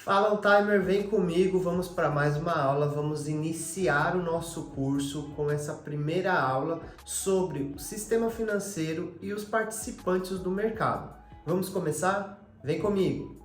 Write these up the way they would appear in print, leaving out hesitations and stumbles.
Fala, Timer, vem comigo, vamos para mais uma aula, vamos iniciar o nosso curso com essa primeira aula sobre o sistema financeiro e os participantes do mercado. Vamos começar? Vem comigo!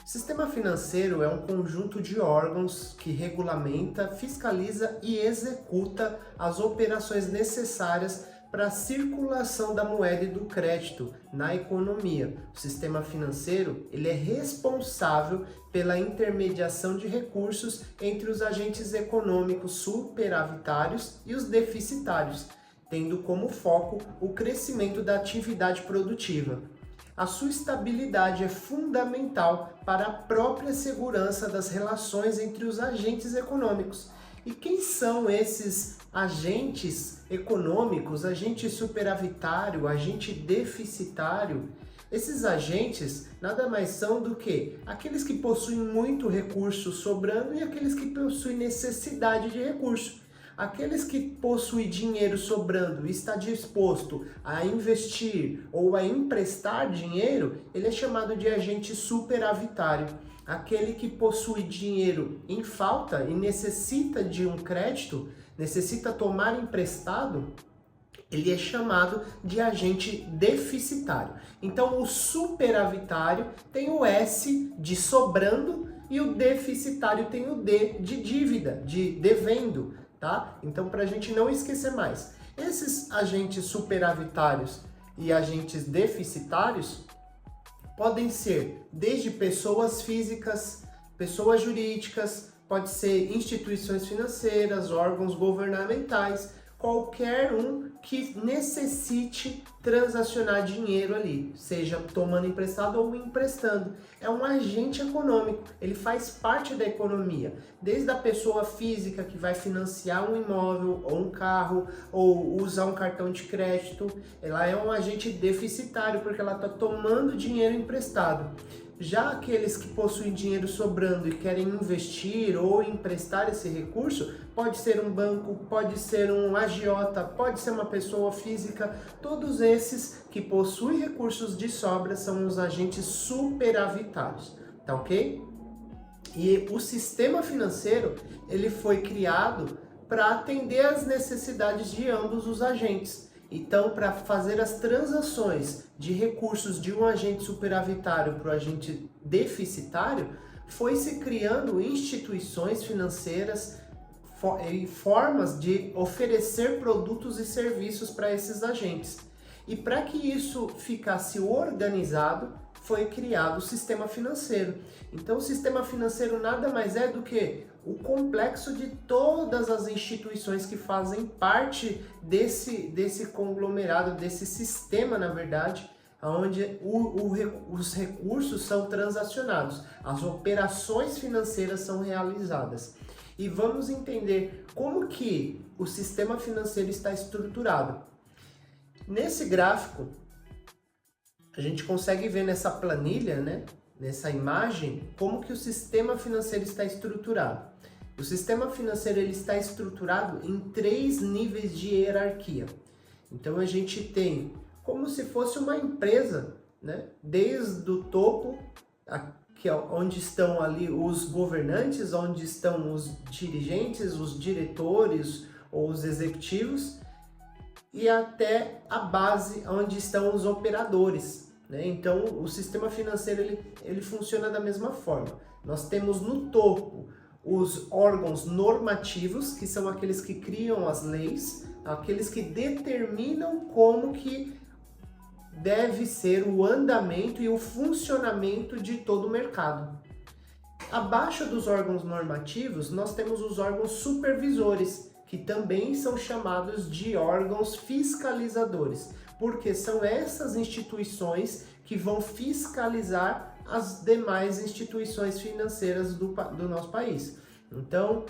O sistema financeiro é um conjunto de órgãos que regulamenta, fiscaliza e executa as operações necessárias para a circulação da moeda e do crédito na economia. O sistema financeiro ele é responsável pela intermediação de recursos entre os agentes econômicos superavitários e os deficitários, tendo como foco o crescimento da atividade produtiva. A sua estabilidade é fundamental para a própria segurança das relações entre os agentes econômicos. E quem são esses agentes econômicos, agente superavitário, agente deficitário? Esses agentes nada mais são do que aqueles que possuem muito recurso sobrando e aqueles que possuem necessidade de recurso. Aqueles que possuem dinheiro sobrando e está disposto a investir ou a emprestar dinheiro, ele é chamado de agente superavitário. Aquele que possui dinheiro em falta e necessita de um crédito, necessita tomar emprestado, ele é chamado de agente deficitário. Então, o superavitário tem o S de sobrando e o deficitário tem o D de dívida, de devendo. Tá? Então, para a gente não esquecer mais, esses agentes superavitários e agentes deficitários podem ser desde pessoas físicas, pessoas jurídicas, pode ser instituições financeiras, órgãos governamentais, qualquer um que necessite transacionar dinheiro ali, seja tomando emprestado ou emprestando. É um agente econômico, ele faz parte da economia, desde a pessoa física que vai financiar um imóvel ou um carro ou usar um cartão de crédito, ela é um agente deficitário porque ela está tomando dinheiro emprestado. Já aqueles que possuem dinheiro sobrando e querem investir ou emprestar esse recurso, pode ser um banco, pode ser um agiota, pode ser uma pessoa física, todos esses que possuem recursos de sobra são os agentes superavitários, tá ok? E o sistema financeiro, ele foi criado para atender às necessidades de ambos os agentes. Então, para fazer as transações de recursos de um agente superavitário para o agente deficitário, foi se criando instituições financeiras e formas de oferecer produtos e serviços para esses agentes. E para que isso ficasse organizado, foi criado o sistema financeiro. Então, o sistema financeiro nada mais é do que o complexo de todas as instituições que fazem parte desse conglomerado, desse sistema, na verdade, onde os recursos são transacionados, as operações financeiras são realizadas. E vamos entender como que o sistema financeiro está estruturado. Nesse gráfico, a gente consegue ver nessa planilha, né, nessa imagem, como que o sistema financeiro está estruturado. O sistema financeiro ele está estruturado em 3 níveis de hierarquia. Então a gente tem como se fosse uma empresa, né, desde o topo, que é onde estão ali os governantes, onde estão os dirigentes, os diretores ou os executivos, e até a base onde estão os operadores, né? Então o sistema financeiro ele funciona da mesma forma. Nós temos no topo os órgãos normativos, que são aqueles que criam as leis, aqueles que determinam como que deve ser o andamento e o funcionamento de todo o mercado. Abaixo dos órgãos normativos, nós temos os órgãos supervisores, que também são chamados de órgãos fiscalizadores, porque são essas instituições que vão fiscalizar as demais instituições financeiras do nosso país. Então,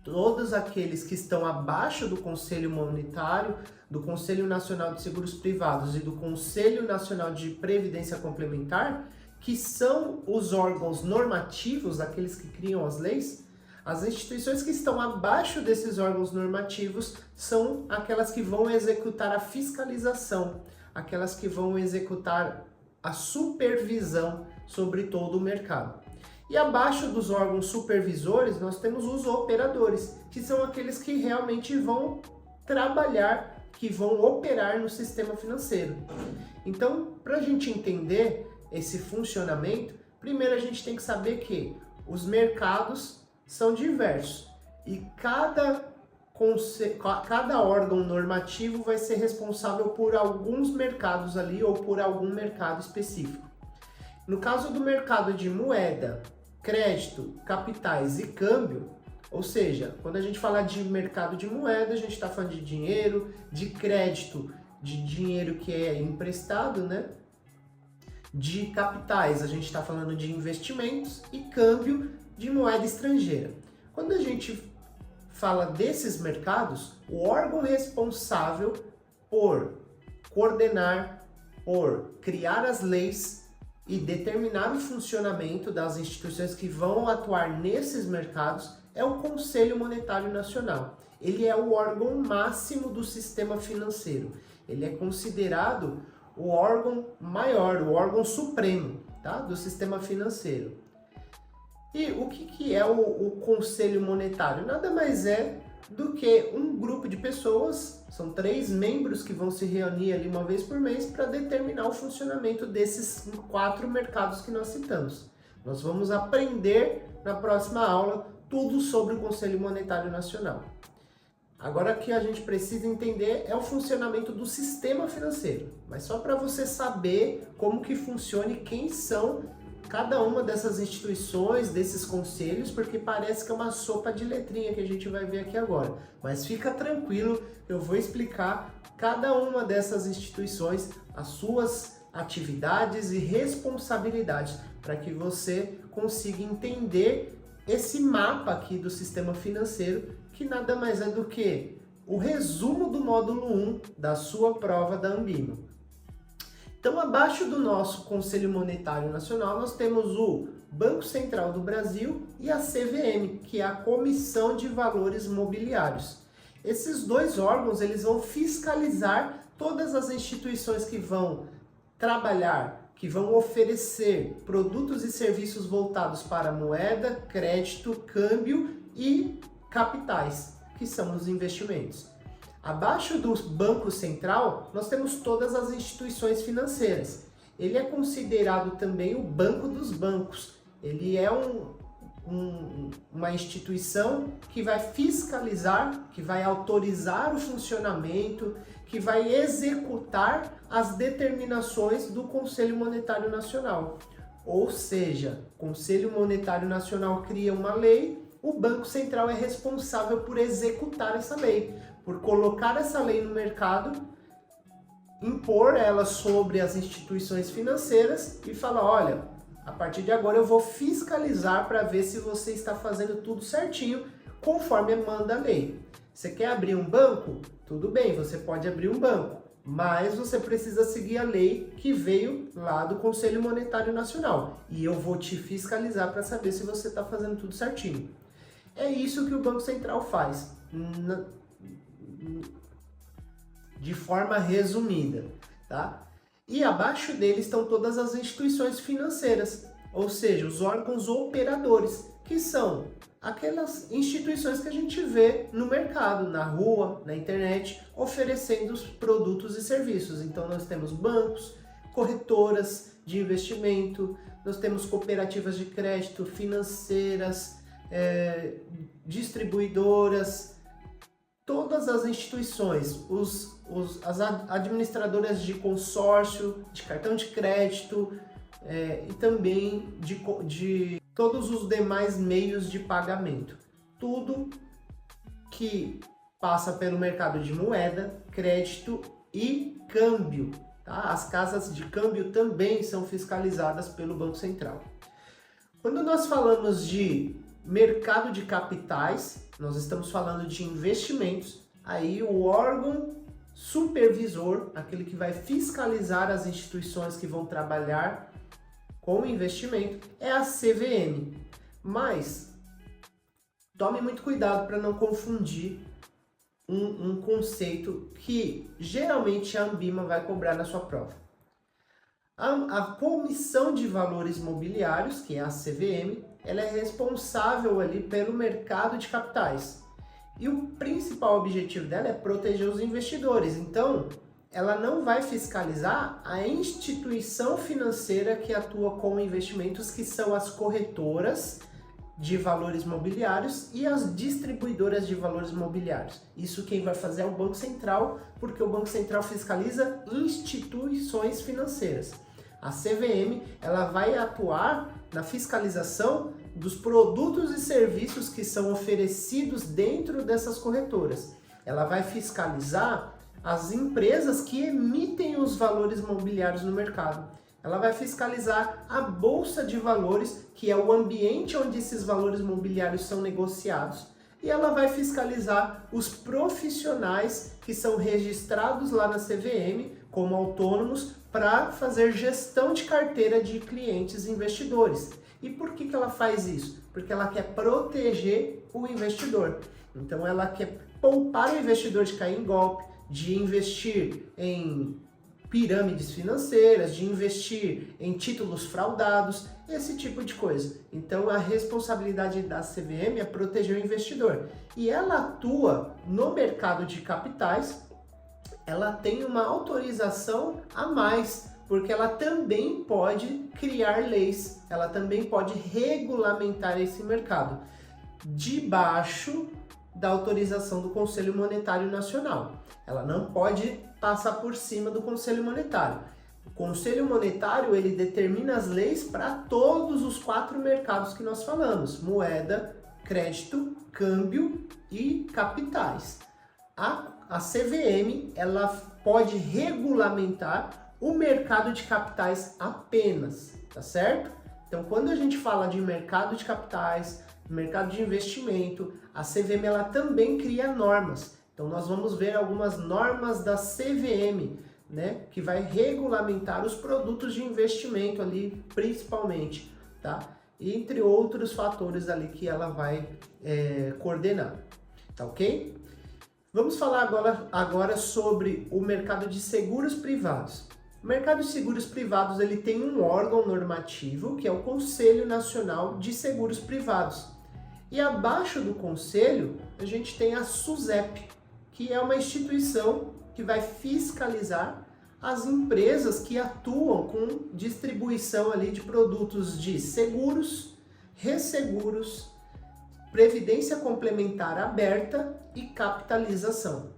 todos aqueles que estão abaixo do Conselho Monetário, do Conselho Nacional de Seguros Privados e do Conselho Nacional de Previdência Complementar, que são os órgãos normativos, aqueles que criam as leis, as instituições que estão abaixo desses órgãos normativos são aquelas que vão executar a fiscalização, aquelas que vão executar a supervisão sobre todo o mercado. E abaixo dos órgãos supervisores, nós temos os operadores, que são aqueles que realmente vão trabalhar, que vão operar no sistema financeiro. Então, para a gente entender esse funcionamento, primeiro a gente tem que saber que os mercados são diversos e cada órgão normativo vai ser responsável por alguns mercados ali ou por algum mercado específico. No caso do mercado de moeda, crédito, capitais e câmbio, ou seja, quando a gente fala de mercado de moeda, a gente está falando de dinheiro, de crédito, de dinheiro que é emprestado, né? De capitais, a gente está falando de investimentos e câmbio de moeda estrangeira. Quando a gente fala desses mercados, o órgão responsável por coordenar, por criar as leis e determinar o funcionamento das instituições que vão atuar nesses mercados é o Conselho Monetário Nacional. Ele é o órgão máximo do sistema financeiro. Ele é considerado o órgão maior, o órgão supremo, tá? Do sistema financeiro. E o que é o Conselho Monetário? Nada mais é do que um grupo de pessoas, são 3 membros que vão se reunir ali uma vez por mês para determinar o funcionamento desses 4 mercados que nós citamos. Nós vamos aprender na próxima aula tudo sobre o Conselho Monetário Nacional. Agora o que a gente precisa entender é o funcionamento do sistema financeiro, mas só para você saber como que funciona e quem são cada uma dessas instituições, desses conselhos, porque parece que é uma sopa de letrinha que a gente vai ver aqui agora. Mas fica tranquilo, eu vou explicar cada uma dessas instituições, as suas atividades e responsabilidades, para que você consiga entender esse mapa aqui do sistema financeiro, que nada mais é do que o resumo do módulo 1 da sua prova da Ambima. Então, abaixo do nosso Conselho Monetário Nacional, nós temos o Banco Central do Brasil e a CVM, que é a Comissão de Valores Mobiliários. Esses 2 órgãos, eles vão fiscalizar todas as instituições que vão trabalhar, que vão oferecer produtos e serviços voltados para moeda, crédito, câmbio e capitais, que são os investimentos. Abaixo do Banco Central, nós temos todas as instituições financeiras. Ele é considerado também o banco dos bancos. Ele é uma instituição que vai fiscalizar, que vai autorizar o funcionamento, que vai executar as determinações do Conselho Monetário Nacional. Ou seja, o Conselho Monetário Nacional cria uma lei, o Banco Central é responsável por executar essa lei, por colocar essa lei no mercado, impor ela sobre as instituições financeiras e falar, olha, a partir de agora eu vou fiscalizar para ver se você está fazendo tudo certinho, conforme manda a lei. Você quer abrir um banco? Tudo bem, você pode abrir um banco, mas você precisa seguir a lei que veio lá do Conselho Monetário Nacional. E eu vou te fiscalizar para saber se você está fazendo tudo certinho. É isso que o Banco Central faz, de forma resumida, tá? E abaixo dele estão todas as instituições financeiras, ou seja, os órgãos operadores, que são aquelas instituições que a gente vê no mercado, na rua, na internet, oferecendo os produtos e serviços. Então nós temos bancos, corretoras de investimento, nós temos cooperativas de crédito, financeiras, distribuidoras, todas as instituições, as administradoras de consórcio, de cartão de crédito e também de todos os demais meios de pagamento. Tudo que passa pelo mercado de moeda, crédito e câmbio. Tá? As casas de câmbio também são fiscalizadas pelo Banco Central. Quando nós falamos de mercado de capitais, nós estamos falando de investimentos, aí o órgão supervisor, aquele que vai fiscalizar as instituições que vão trabalhar com investimento, é a CVM. Mas tome muito cuidado para não confundir um conceito que geralmente a Ambima vai cobrar na sua prova. A Comissão de Valores Mobiliários, que é a CVM, ela é responsável ali pelo mercado de capitais. E o principal objetivo dela é proteger os investidores. Então, ela não vai fiscalizar a instituição financeira que atua com investimentos, que são as corretoras de valores mobiliários e as distribuidoras de valores mobiliários. Isso quem vai fazer é o Banco Central, porque o Banco Central fiscaliza instituições financeiras. A CVM, ela vai atuar na fiscalização dos produtos e serviços que são oferecidos dentro dessas corretoras. Ela vai fiscalizar as empresas que emitem os valores mobiliários no mercado. Ela vai fiscalizar a Bolsa de Valores, que é o ambiente onde esses valores mobiliários são negociados. E ela vai fiscalizar os profissionais que são registrados lá na CVM como autônomos para fazer gestão de carteira de clientes e investidores. E por que ela faz isso? Porque ela quer proteger o investidor. Então ela quer poupar o investidor de cair em golpe, de investir em pirâmides financeiras, de investir em títulos fraudados, esse tipo de coisa. Então a responsabilidade da CVM é proteger o investidor. E ela atua no mercado de capitais, ela tem uma autorização a mais, porque ela também pode criar leis, ela também pode regulamentar esse mercado, debaixo da autorização do Conselho Monetário Nacional. Ela não pode passar por cima do Conselho Monetário. O Conselho Monetário, ele determina as leis para todos os 4 mercados que nós falamos: moeda, crédito, câmbio e capitais. A CVM, ela pode regulamentar o mercado de capitais apenas, tá certo? Então, quando a gente fala de mercado de capitais, mercado de investimento, a CVM ela também cria normas. Então nós vamos ver algumas normas da CVM, né, que vai regulamentar os produtos de investimento ali, principalmente, tá? Entre outros fatores ali que ela vai coordenar, tá ok? Vamos falar agora sobre o mercado de seguros privados. O mercado de seguros privados, ele tem um órgão normativo, que é o Conselho Nacional de Seguros Privados. E abaixo do conselho, a gente tem a SUSEP, que é uma instituição que vai fiscalizar as empresas que atuam com distribuição ali de produtos de seguros, resseguros, previdência complementar aberta e capitalização.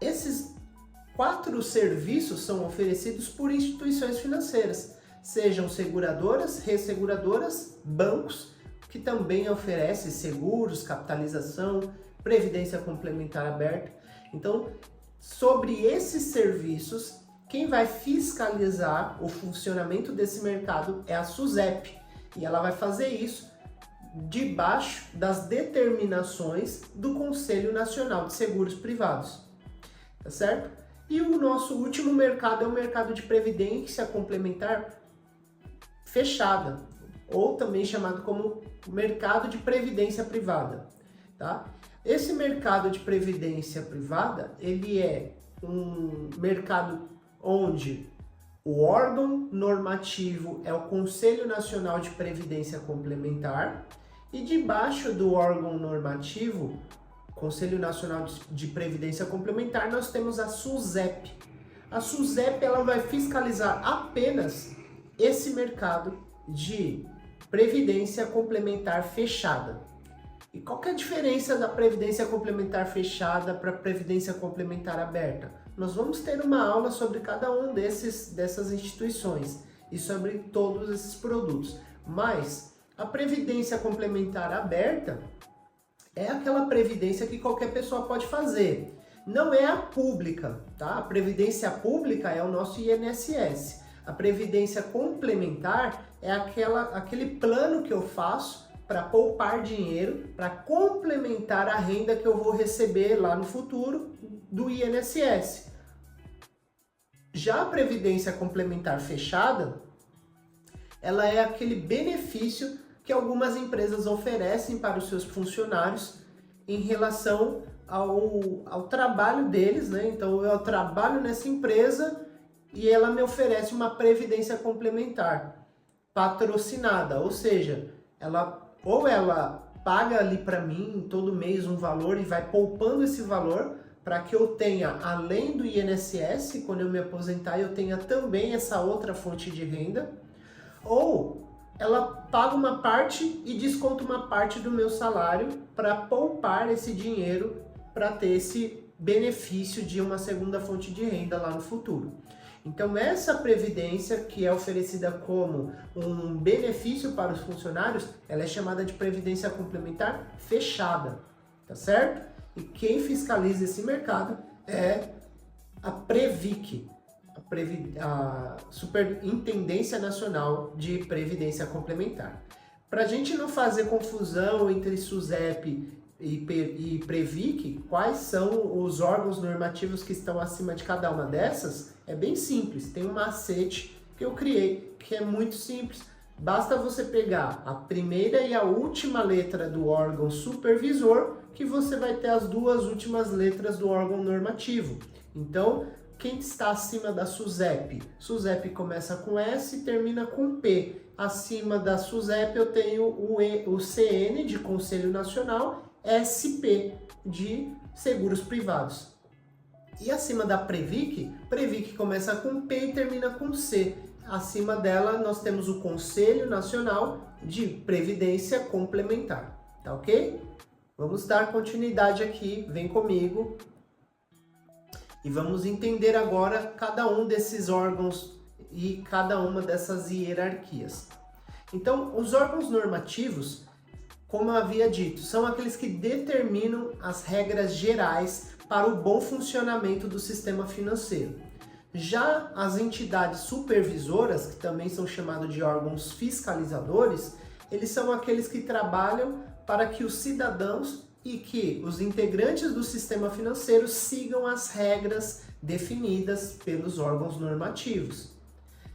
Esses 4 serviços são oferecidos por instituições financeiras, sejam seguradoras, resseguradoras, bancos, que também oferece seguros, capitalização, previdência complementar aberta. Então, sobre esses serviços, quem vai fiscalizar o funcionamento desse mercado é a SUSEP. E ela vai fazer isso debaixo das determinações do Conselho Nacional de Seguros Privados. Tá certo? E o nosso último mercado é o mercado de previdência complementar fechada, ou também chamado como mercado de previdência privada, tá? Esse mercado de previdência privada, ele é um mercado onde o órgão normativo é o Conselho Nacional de Previdência Complementar e debaixo do órgão normativo, Conselho Nacional de Previdência Complementar, nós temos a SUSEP. A SUSEP, ela vai fiscalizar apenas esse mercado de previdência complementar fechada. E qual que é a diferença da previdência complementar fechada para a previdência complementar aberta? Nós vamos ter uma aula sobre cada um dessas instituições e sobre todos esses produtos. Mas a previdência complementar aberta é aquela previdência que qualquer pessoa pode fazer. Não é a pública, tá? A previdência pública é o nosso INSS. A previdência complementar é aquele plano que eu faço para poupar dinheiro, para complementar a renda que eu vou receber lá no futuro do INSS. Já a previdência complementar fechada, ela é aquele benefício que algumas empresas oferecem para os seus funcionários em relação ao trabalho deles, né? Então eu trabalho nessa empresa e ela me oferece uma previdência complementar patrocinada, ou seja, ela paga ali para mim todo mês um valor e vai poupando esse valor para que eu tenha, além do INSS, quando eu me aposentar, eu tenha também essa outra fonte de renda, ou ela paga uma parte e desconta uma parte do meu salário para poupar esse dinheiro para ter esse benefício de uma segunda fonte de renda lá no futuro. Então essa previdência, que é oferecida como um benefício para os funcionários, ela é chamada de previdência complementar fechada, tá certo? E quem fiscaliza esse mercado é a Previc, a Superintendência Nacional de Previdência Complementar. Para a gente não fazer confusão entre SUSEP e Previc, quais são os órgãos normativos que estão acima de cada uma dessas, é bem simples. Tem um macete que eu criei, que é muito simples. Basta você pegar a primeira e a última letra do órgão supervisor, que você vai ter as duas últimas letras do órgão normativo. Então, quem está acima da SUSEP? SUSEP começa com S e termina com P. Acima da SUSEP eu tenho o CN, de Conselho Nacional, SP, de Seguros Privados. E acima da Previc, Previc começa com P e termina com C. Acima dela nós temos o Conselho Nacional de Previdência Complementar, tá ok? Vamos dar continuidade aqui, vem comigo. E vamos entender agora cada um desses órgãos e cada uma dessas hierarquias. Então, os órgãos normativos, como eu havia dito, são aqueles que determinam as regras gerais para o bom funcionamento do sistema financeiro. Já as entidades supervisoras, que também são chamadas de órgãos fiscalizadores, eles são aqueles que trabalham para que os cidadãos e que os integrantes do sistema financeiro sigam as regras definidas pelos órgãos normativos.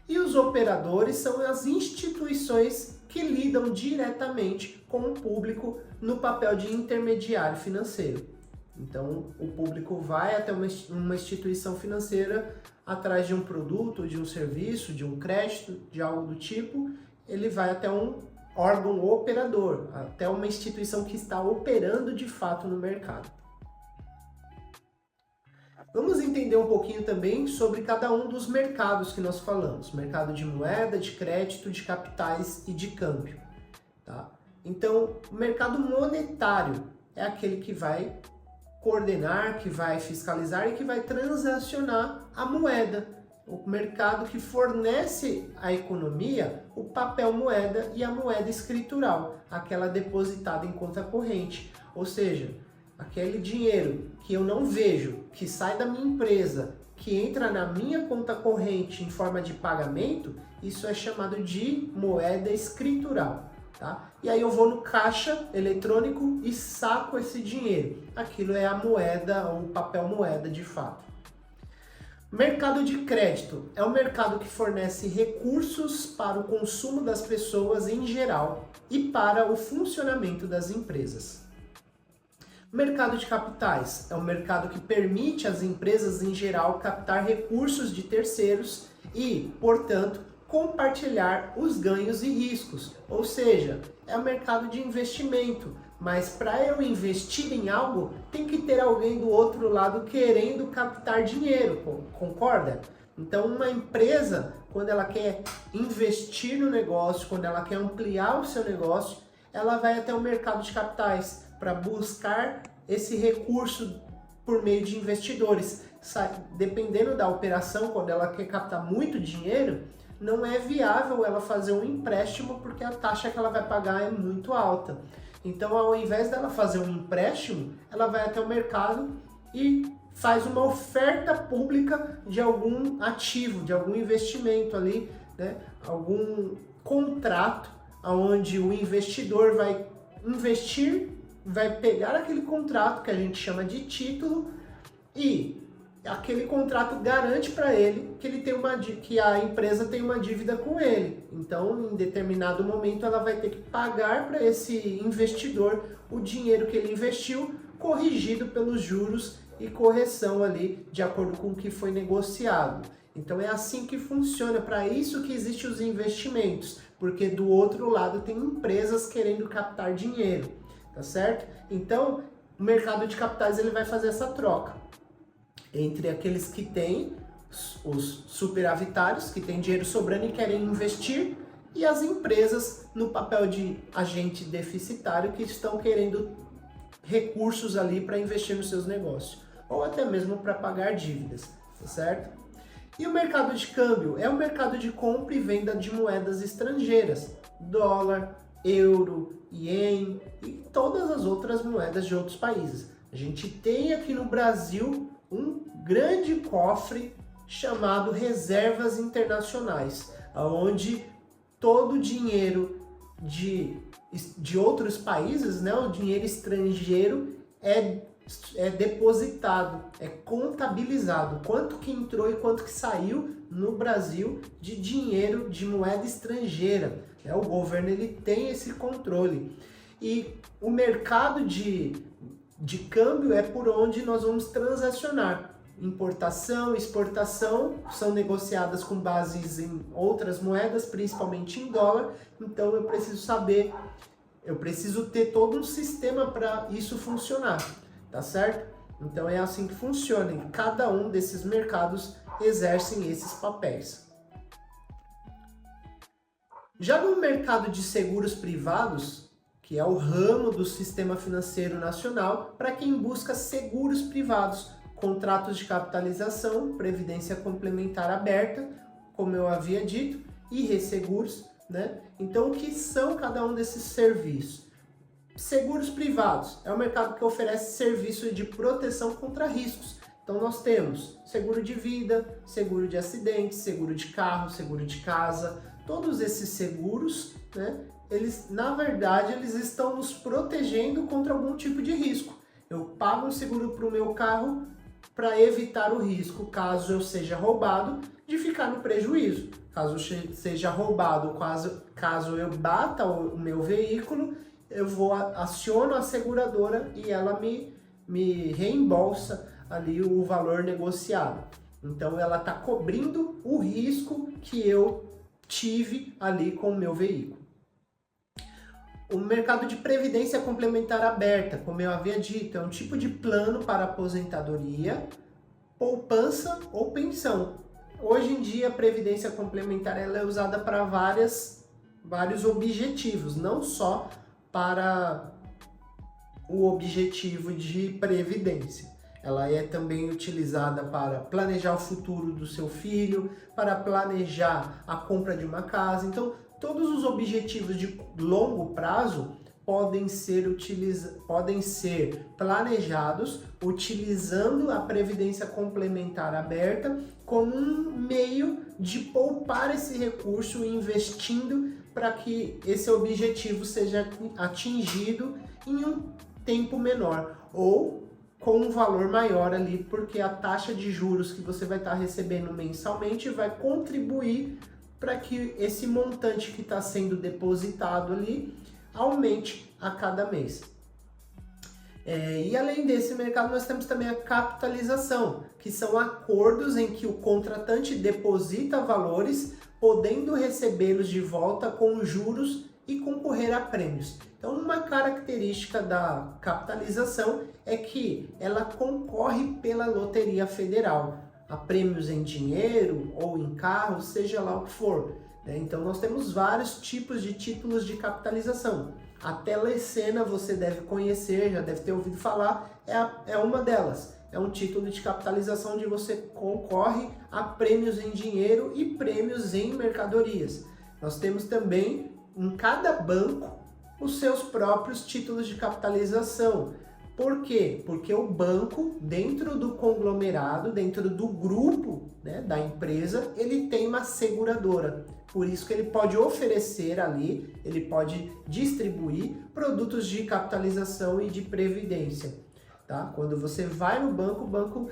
E os operadores são as instituições que lidam diretamente com o público no papel de intermediário financeiro. Então, o público vai até uma instituição financeira atrás de um produto, de um serviço, de um crédito, de algo do tipo, ele vai até um órgão operador, até uma instituição que está operando de fato no mercado. Vamos entender um pouquinho também sobre cada um dos mercados que nós falamos. Mercado de moeda, de crédito, de capitais e de câmbio. Tá? Então, o mercado monetário é aquele que vai coordenar, que vai fiscalizar e que vai transacionar a moeda. O mercado que fornece à economia o papel moeda e a moeda escritural, aquela depositada em conta corrente. Ou seja, aquele dinheiro que eu não vejo, que sai da minha empresa, que entra na minha conta corrente em forma de pagamento, isso é chamado de moeda escritural. Tá? E aí eu vou no caixa eletrônico e saco esse dinheiro. Aquilo é a moeda ou papel moeda de fato. Mercado de crédito é um mercado que fornece recursos para o consumo das pessoas em geral e para o funcionamento das empresas. Mercado de capitais é um mercado que permite às empresas em geral captar recursos de terceiros e, portanto, compartilhar os ganhos e riscos, ou seja, é um mercado de investimento, mas para eu investir em algo, tem que ter alguém do outro lado querendo captar dinheiro, concorda? Então uma empresa, quando ela quer investir no negócio, quando ela quer ampliar o seu negócio, ela vai até o mercado de capitais para buscar esse recurso por meio de investidores. Dependendo da operação, quando ela quer captar muito dinheiro, não é viável ela fazer um empréstimo porque a taxa que ela vai pagar é muito alta. Então, ao invés dela fazer um empréstimo, ela vai até o mercado e faz uma oferta pública de algum ativo, de algum investimento ali, né? Algum contrato onde o investidor vai investir, vai pegar aquele contrato que a gente chama de título e aquele contrato garante para ele que que a empresa tem uma dívida com ele. Então, em determinado momento, ela vai ter que pagar para esse investidor o dinheiro que ele investiu, corrigido pelos juros e correção ali de acordo com o que foi negociado. Então é assim que funciona, para isso que existem os investimentos, porque do outro lado tem empresas querendo captar dinheiro, tá certo? Então o mercado de capitais ele vai fazer essa troca entre aqueles que têm os superavitários, que têm dinheiro sobrando e querem investir, e as empresas no papel de agente deficitário que estão querendo recursos ali para investir nos seus negócios, ou até mesmo para pagar dívidas, tá certo? E o mercado de câmbio é o mercado de compra e venda de moedas estrangeiras, dólar, euro, ien e todas as outras moedas de outros países. A gente tem aqui no Brasil um grande cofre chamado reservas internacionais, onde todo o dinheiro de outros países, né, o dinheiro estrangeiro é depositado, é contabilizado, quanto que entrou e quanto que saiu no Brasil de dinheiro de moeda estrangeira. Né? O governo ele tem esse controle. E o mercado de câmbio é por onde nós vamos transacionar. Importação, exportação são negociadas com bases em outras moedas, principalmente em dólar. Então eu preciso ter todo um sistema para isso funcionar, tá certo? Então é assim que funciona, e cada um desses mercados exercem esses papéis. Já no mercado de seguros privados, que é o ramo do sistema financeiro nacional, para quem busca seguros privados, contratos de capitalização, previdência complementar aberta, como eu havia dito, e resseguros, né? Então, o que são cada um desses serviços? Seguros privados é um mercado que oferece serviço de proteção contra riscos. Então, nós temos seguro de vida, seguro de acidente, seguro de carro, seguro de casa. Todos esses seguros, né? Na verdade, eles estão nos protegendo contra algum tipo de risco. Eu pago um seguro para o meu carro para evitar o risco, caso eu seja roubado, de ficar no prejuízo. Caso eu seja roubado, caso eu bata o meu veículo, eu aciono a seguradora e ela me reembolsa ali o valor negociado. Então ela está cobrindo o risco que eu tive ali com o meu veículo. O mercado de previdência complementar aberta, como eu havia dito, é um tipo de plano para aposentadoria, poupança ou pensão. Hoje em dia, a previdência complementar ela é usada para vários objetivos, não só para o objetivo de previdência. Ela é também utilizada para planejar o futuro do seu filho, para planejar a compra de uma casa. Então, todos os objetivos de longo prazo podem ser planejados utilizando a previdência complementar aberta como um meio de poupar esse recurso e investindo para que esse objetivo seja atingido em um tempo menor ou com um valor maior ali, porque a taxa de juros que você vai estar recebendo mensalmente vai contribuir para que esse montante que está sendo depositado ali aumente a cada mês. E além desse mercado, nós temos também a capitalização, que são acordos em que o contratante deposita valores, podendo recebê-los de volta com juros e concorrer a prêmios. Então, uma característica da capitalização é que ela concorre pela Loteria Federal, a prêmios em dinheiro ou em carro, seja lá o que for. Então nós temos vários tipos de títulos de capitalização. A Telecena você deve conhecer, já deve ter ouvido falar, é uma delas. É um título de capitalização onde você concorre a prêmios em dinheiro e prêmios em mercadorias. Nós temos também em cada banco os seus próprios títulos de capitalização. Por quê? Porque o banco, dentro do conglomerado, dentro do grupo, né, da empresa, ele tem uma seguradora. Por isso que ele pode oferecer ali, ele pode distribuir produtos de capitalização e de previdência. Tá? Quando você vai no banco,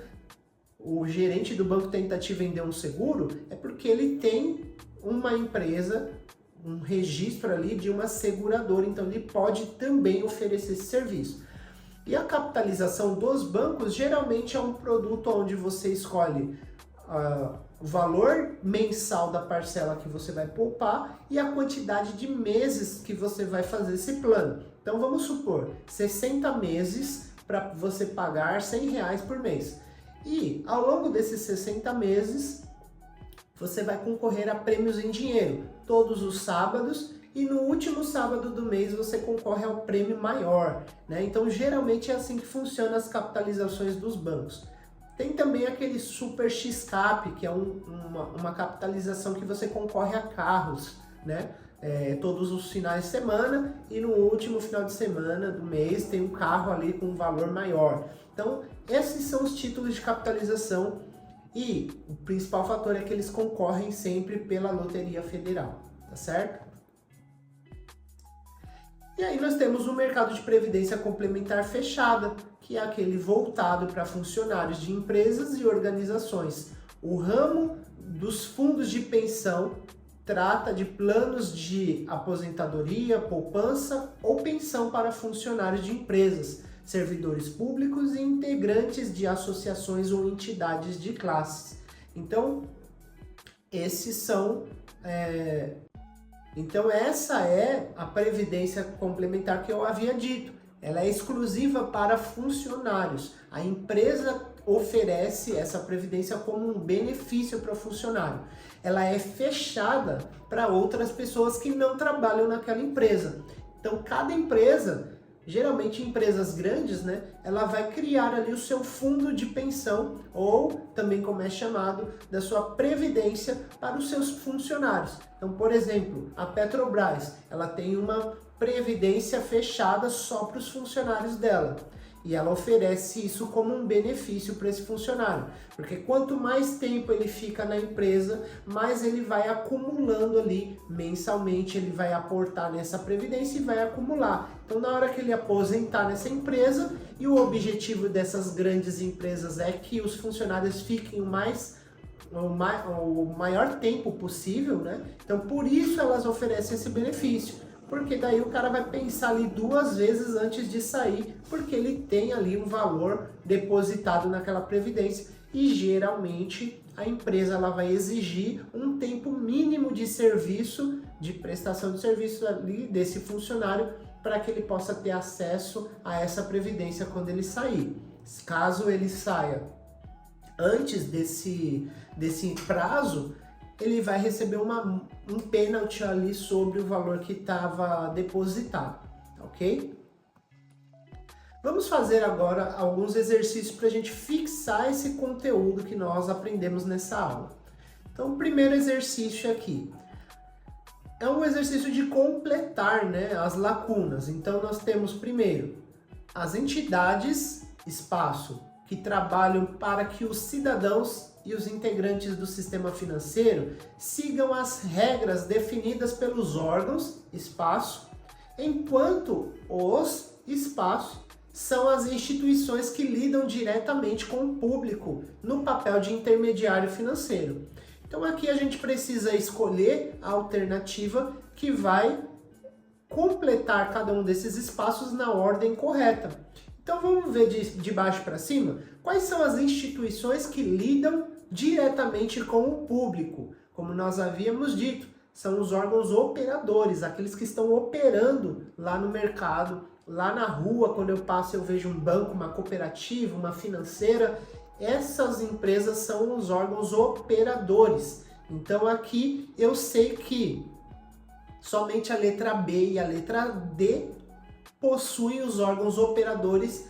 o gerente do banco tenta te vender um seguro, é porque ele tem uma empresa, um registro ali de uma seguradora, então ele pode também oferecer esse serviço. E a capitalização dos bancos geralmente é um produto onde você escolhe o valor mensal da parcela que você vai poupar e a quantidade de meses que você vai fazer esse plano. Então vamos supor, 60 meses para você pagar R$100 por mês. E ao longo desses 60 meses, você vai concorrer a prêmios em dinheiro todos os sábados e no último sábado do mês você concorre ao prêmio maior, né? Então geralmente é assim que funcionam as capitalizações dos bancos. Tem também aquele Super X-Cap, que é uma capitalização que você concorre a carros, né? Todos os finais de semana e no último final de semana do mês tem um carro ali com um valor maior. Então esses são os títulos de capitalização e o principal fator é que eles concorrem sempre pela Loteria Federal, tá certo? E aí nós temos o mercado de previdência complementar fechada, que é aquele voltado para funcionários de empresas e organizações. O ramo dos fundos de pensão trata de planos de aposentadoria, poupança ou pensão para funcionários de empresas, servidores públicos e integrantes de associações ou entidades de classes. Então, essa é a previdência complementar que eu havia dito. Ela é exclusiva para funcionários. A empresa oferece essa previdência como um benefício para o funcionário. Ela é fechada para outras pessoas que não trabalham naquela empresa. Então, cada empresa, geralmente empresas grandes, né, ela vai criar ali o seu fundo de pensão, ou também como é chamado, da sua previdência para os seus funcionários. Então, por exemplo, a Petrobras, ela tem uma previdência fechada só para os funcionários dela. E ela oferece isso como um benefício para esse funcionário. Porque quanto mais tempo ele fica na empresa, mais ele vai acumulando ali mensalmente, ele vai aportar nessa previdência e vai acumular. Então na hora que ele aposentar nessa empresa, e o objetivo dessas grandes empresas é que os funcionários fiquem o maior tempo possível, né? Então por isso elas oferecem esse benefício. Porque daí o cara vai pensar ali 2 vezes antes de sair, porque ele tem ali um valor depositado naquela previdência e geralmente a empresa ela vai exigir um tempo mínimo de serviço, de prestação de serviço ali desse funcionário para que ele possa ter acesso a essa previdência quando ele sair. Caso ele saia antes desse prazo, ele vai receber um pênalti ali sobre o valor que estava depositado, ok? Vamos fazer agora alguns exercícios para a gente fixar esse conteúdo que nós aprendemos nessa aula. Então, o primeiro exercício aqui é um exercício de completar, né, as lacunas. Então, nós temos primeiro as entidades, espaço, que trabalham para que os cidadãos e os integrantes do sistema financeiro sigam as regras definidas pelos órgãos, espaço, enquanto os espaços são as instituições que lidam diretamente com o público no papel de intermediário financeiro. Então aqui a gente precisa escolher a alternativa que vai completar cada um desses espaços na ordem correta. Então vamos ver de baixo para cima quais são as instituições que lidam diretamente com o público. Como nós havíamos dito, são os órgãos operadores, aqueles que estão operando lá no mercado, lá na rua, quando eu passo eu vejo um banco, uma cooperativa, uma financeira. Essas empresas são os órgãos operadores. Então aqui eu sei que somente a letra B e a letra D possuem os órgãos operadores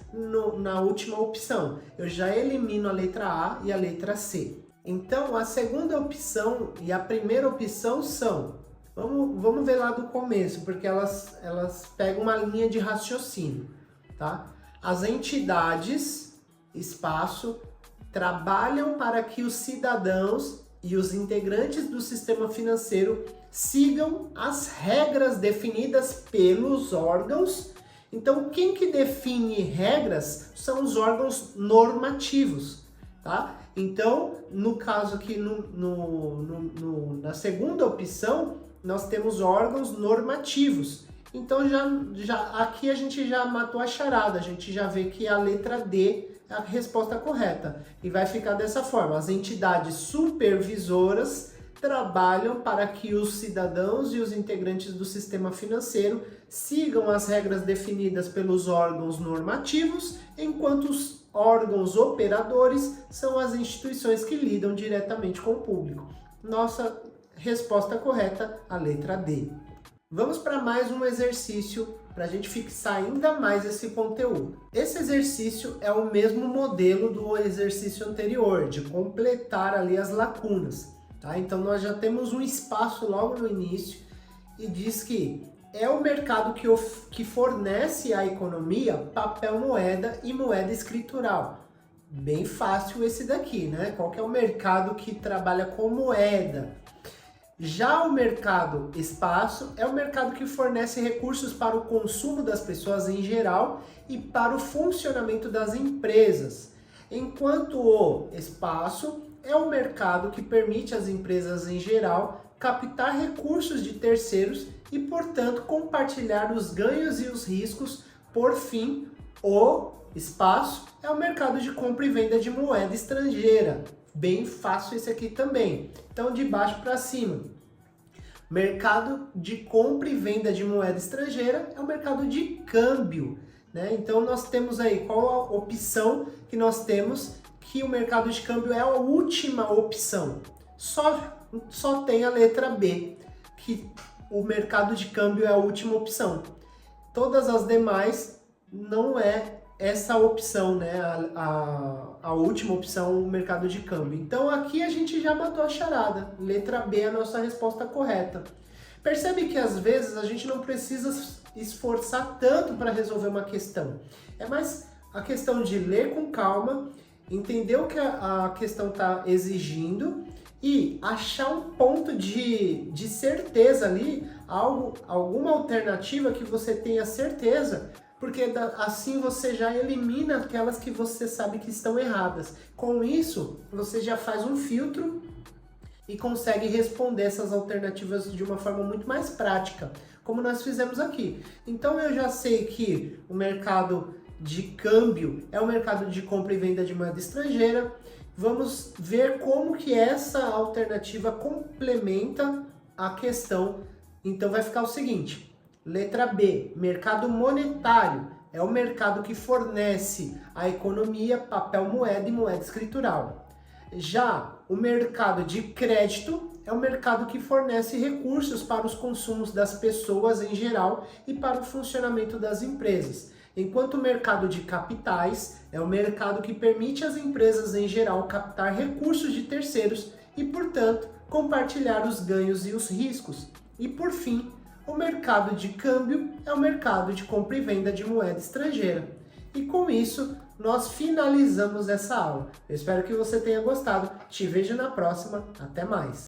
na última opção. Eu já elimino a letra A e a letra C. Então, a segunda opção e a primeira opção são... Vamos ver lá do começo, porque elas pegam uma linha de raciocínio, tá? As entidades, espaço, trabalham para que os cidadãos e os integrantes do sistema financeiro sigam as regras definidas pelos órgãos. Então, quem que define regras são os órgãos normativos, tá? Então, no caso aqui, na segunda opção, nós temos órgãos normativos. Então, aqui a gente já matou a charada, a gente já vê que a letra D é a resposta correta. E vai ficar dessa forma: as entidades supervisoras trabalham para que os cidadãos e os integrantes do sistema financeiro sigam as regras definidas pelos órgãos normativos, enquanto os órgãos operadores são as instituições que lidam diretamente com o público. Nossa resposta correta, a letra D. Vamos para mais um exercício para a gente fixar ainda mais esse conteúdo. Esse exercício é o mesmo modelo do exercício anterior, de completar ali as lacunas. Tá? Então nós já temos um espaço logo no início e diz que é o mercado que fornece à economia papel moeda e moeda escritural. Bem fácil esse daqui, né? Qual que é o mercado que trabalha com moeda? Já o mercado espaço é o mercado que fornece recursos para o consumo das pessoas em geral e para o funcionamento das empresas, enquanto o espaço é o mercado que permite às empresas em geral captar recursos de terceiros e, portanto, compartilhar os ganhos e os riscos. Por fim, o espaço é o mercado de compra e venda de moeda estrangeira. Bem fácil esse aqui também. Então, de baixo para cima. Mercado de compra e venda de moeda estrangeira é o mercado de câmbio, né? Então, nós temos aí qual a opção que nós temos, que o mercado de câmbio é a última opção. Só tem a letra B, que o mercado de câmbio é a última opção. Todas as demais não é essa opção, né? A última opção, o mercado de câmbio. Então aqui a gente já matou a charada. Letra B é a nossa resposta correta. Percebe que às vezes a gente não precisa esforçar tanto para resolver uma questão. É mais a questão de ler com calma, entender o que a questão está exigindo e achar um ponto de certeza ali, alguma alternativa que você tenha certeza, porque assim você já elimina aquelas que você sabe que estão erradas. Com isso, você já faz um filtro e consegue responder essas alternativas de uma forma muito mais prática, como nós fizemos aqui. Então eu já sei que o mercado de câmbio é o mercado de compra e venda de moeda estrangeira. Vamos ver como que essa alternativa complementa a questão. Então vai ficar o seguinte: letra B, mercado monetário, é o mercado que fornece à economia papel moeda e moeda escritural. Já o mercado de crédito é o mercado que fornece recursos para os consumos das pessoas em geral e para o funcionamento das empresas. Enquanto o mercado de capitais é o mercado que permite às empresas em geral captar recursos de terceiros e, portanto, compartilhar os ganhos e os riscos. E, por fim, o mercado de câmbio é o mercado de compra e venda de moeda estrangeira. E com isso, nós finalizamos essa aula. Eu espero que você tenha gostado. Te vejo na próxima. Até mais!